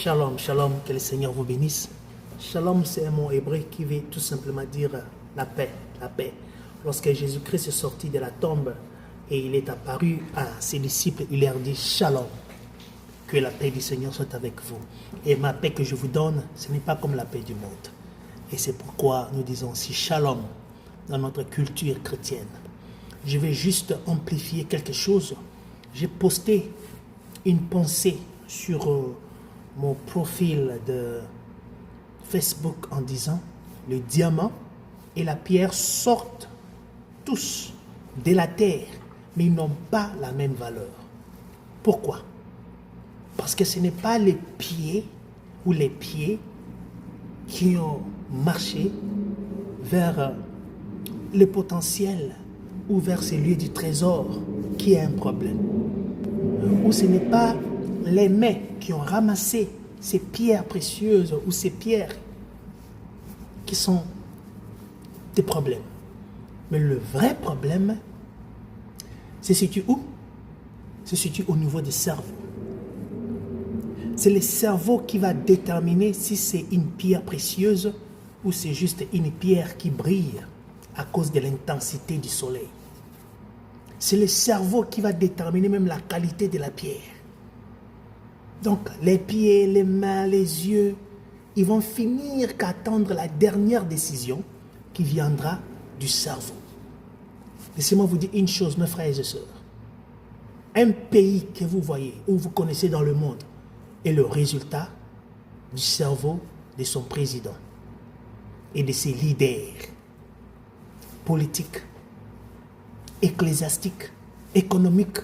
Shalom, shalom, que le Seigneur vous bénisse. Shalom, c'est un mot hébreu qui veut tout simplement dire la paix, la paix. Lorsque Jésus-Christ est sorti de la tombe et il est apparu à ses disciples, il leur dit Shalom, que la paix du Seigneur soit avec vous. Et ma paix que je vous donne, ce n'est pas comme la paix du monde. Et c'est pourquoi nous disons aussi Shalom dans notre culture chrétienne. Je vais juste amplifier quelque chose. J'ai posté une pensée sur mon profil de Facebook en disant le diamant et la pierre sortent tous de la terre, mais ils n'ont pas la même valeur. Pourquoi? Parce que ce n'est pas les pieds ou les pieds qui ont marché vers le potentiel ou vers ces lieux du trésor qui a un problème. Ou ce n'est pas les mains qui ont ramassé ces pierres précieuses ou ces pierres qui sont des problèmes. Mais le vrai problème se situe où? Se situe au niveau du cerveau. C'est le cerveau qui va déterminer si c'est une pierre précieuse ou c'est juste une pierre qui brille à cause de l'intensité du soleil. C'est le cerveau qui va déterminer même la qualité de la pierre. Donc, les pieds, les mains, les yeux, ils vont finir qu'attendre la dernière décision qui viendra du cerveau. Laissez-moi vous dire une chose, mes frères et sœurs. Un pays que vous voyez ou vous connaissez dans le monde est le résultat du cerveau de son président et de ses leaders politiques, ecclésiastiques, économiques,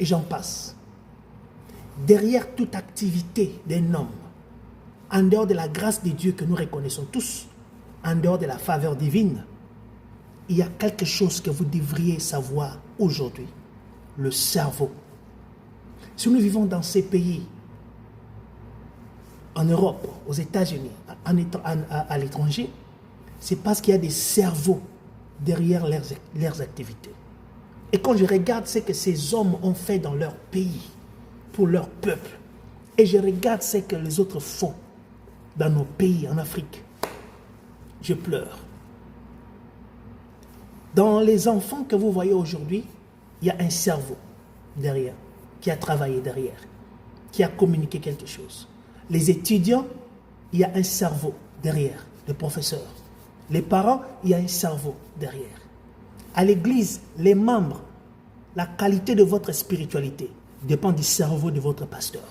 et j'en passe. Derrière toute activité d'un homme, en dehors de la grâce de Dieu que nous reconnaissons tous, en dehors de la faveur divine, il y a quelque chose que vous devriez savoir aujourd'hui, le cerveau. Si nous vivons dans ces pays, en Europe, aux États-Unis, à l'étranger, c'est parce qu'il y a des cerveaux derrière leurs activités. Et quand je regarde ce que ces hommes ont fait dans leur pays, pour leur peuple, et je regarde ce que les autres font dans nos pays en Afrique, je pleure. Dans les enfants que vous voyez aujourd'hui, il y a un cerveau derrière, qui a travaillé derrière, qui a communiqué quelque chose. Les étudiants, il y a un cerveau derrière, les professeurs. Les parents, il y a un cerveau derrière. À l'église, les membres, la qualité de votre spiritualité dépend du cerveau de votre pasteur.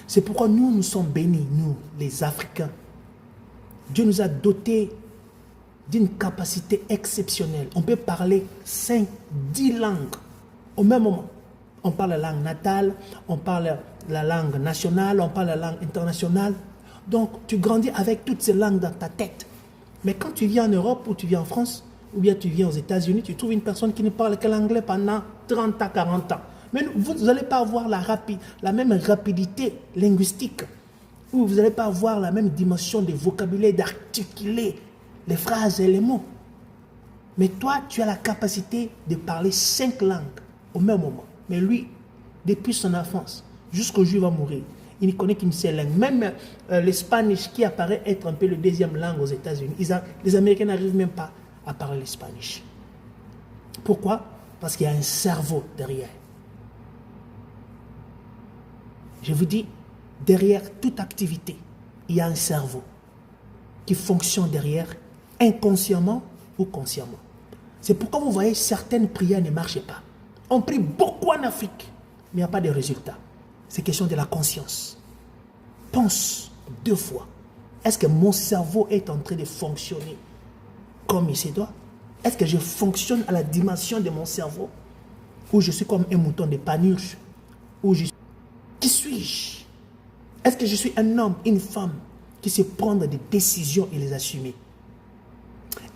C'est pourquoi nous sommes bénis, nous, les Africains. Dieu nous a dotés d'une capacité exceptionnelle. On peut parler 5, 10 langues au même moment. On parle la langue natale, on parle la langue nationale, on parle la langue internationale. Donc, tu grandis avec toutes ces langues dans ta tête. Mais quand tu viens en Europe ou tu viens en France, ou bien tu viens aux États-Unis, tu trouves une personne qui ne parle que l'anglais pendant 30 à 40 ans. Mais vous n'allez pas avoir la même rapidité linguistique, ou vous n'allez pas avoir la même dimension de vocabulaire, d'articuler les phrases et les mots. Mais toi, tu as la capacité de parler 5 langues au même moment. Mais lui, depuis son enfance, jusqu'au jour où il va mourir, il ne connaît qu'une seule langue. Même l'espagnol qui apparaît être un peu le deuxième langue aux États-Unis, les Américains n'arrivent même pas à parler l'espagnol. Pourquoi? Parce qu'il y a un cerveau derrière. Je vous dis, derrière toute activité, il y a un cerveau qui fonctionne derrière, inconsciemment ou consciemment. C'est pourquoi vous voyez certaines prières ne marchent pas. On prie beaucoup en Afrique, mais il n'y a pas de résultat. C'est question de la conscience. Pense 2 fois. Est-ce que mon cerveau est en train de fonctionner comme il se doit? Est-ce que je fonctionne à la dimension de mon cerveau? Ou je suis comme un mouton de panurge? Qui suis-je? Est-ce que je suis un homme, une femme qui sait prendre des décisions et les assumer?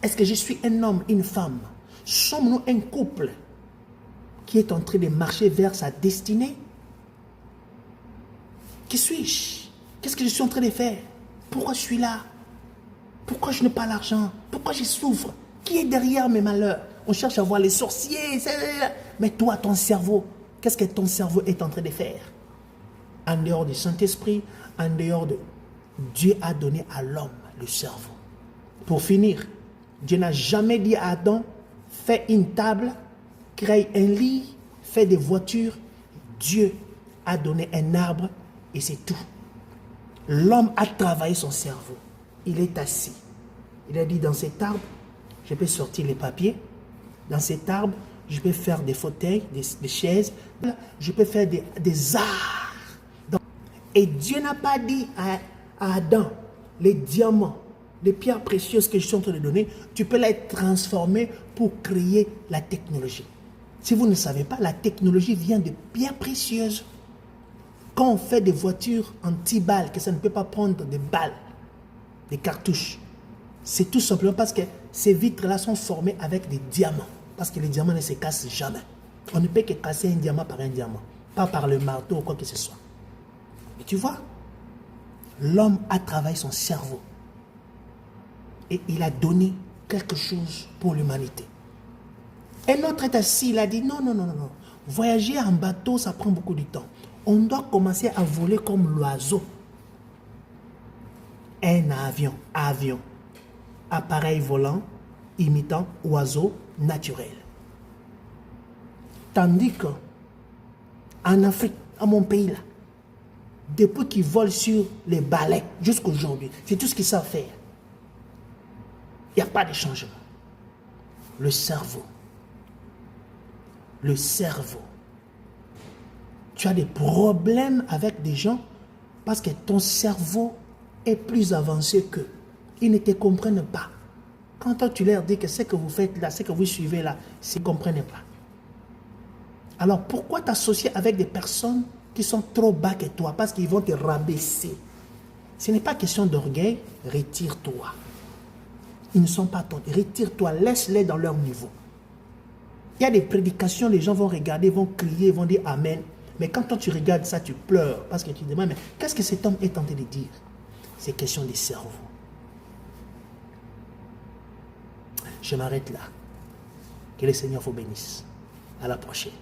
Est-ce que je suis un homme, une femme? Sommes-nous un couple qui est en train de marcher vers sa destinée? Qui suis-je? Qu'est-ce que je suis en train de faire? Pourquoi je suis là? Pourquoi je n'ai pas l'argent? Pourquoi je souffre? Qui est derrière mes malheurs? On cherche à voir les sorciers. Mais toi, ton cerveau, qu'est-ce que ton cerveau est en train de faire? en dehors du Saint-Esprit, en dehors de... Dieu a donné à l'homme le cerveau. Pour finir, Dieu n'a jamais dit à Adam, fais une table, crée un lit, fais des voitures. Dieu a donné un arbre et c'est tout. L'homme a travaillé son cerveau. Il est assis. Il a dit, dans cet arbre, je peux sortir les papiers. Dans cet arbre, je peux faire des fauteuils, des chaises. Je peux faire des arts. Et Dieu n'a pas dit à Adam, les diamants, les pierres précieuses que je suis en train de donner, tu peux les transformer pour créer la technologie. Si vous ne savez pas, la technologie vient de pierres précieuses. Quand on fait des voitures anti-balles, que ça ne peut pas prendre des balles, des cartouches, c'est tout simplement parce que ces vitres-là sont formées avec des diamants. Parce que les diamants ne se cassent jamais. On ne peut que casser un diamant par un diamant, pas par le marteau ou quoi que ce soit. Et tu vois, l'homme a travaillé son cerveau. Et il a donné quelque chose pour l'humanité. Un autre est assis, il a dit, non, non, non, non. Voyager en bateau, ça prend beaucoup de temps. On doit commencer à voler comme l'oiseau. Un avion, appareil volant, imitant oiseau naturel. Tandis que, en Afrique, à mon pays là, depuis qu'ils volent sur les balais jusqu'à aujourd'hui, c'est tout ce qu'ils savent faire. Il n'y a pas de changement. Le cerveau. Le cerveau. Tu as des problèmes avec des gens parce que ton cerveau est plus avancé qu'eux. Ils ne te comprennent pas. Quand toi tu leur dis que ce que vous faites là, ce que vous suivez là, ils ne comprennent pas. Alors pourquoi t'associer avec des personnes qui sont trop bas que toi parce qu'ils vont te rabaisser? Ce n'est pas question d'orgueil, retire-toi. Ils ne sont pas ton. Retire-toi, laisse-les dans leur niveau. Il y a des prédications, les gens vont regarder, vont crier, vont dire Amen. Mais quand toi tu regardes ça, tu pleures parce que tu te demandes, mais qu'est-ce que cet homme est tenté de dire? C'est question des cerveaux. Je m'arrête là. Que le Seigneur vous bénisse. À la prochaine.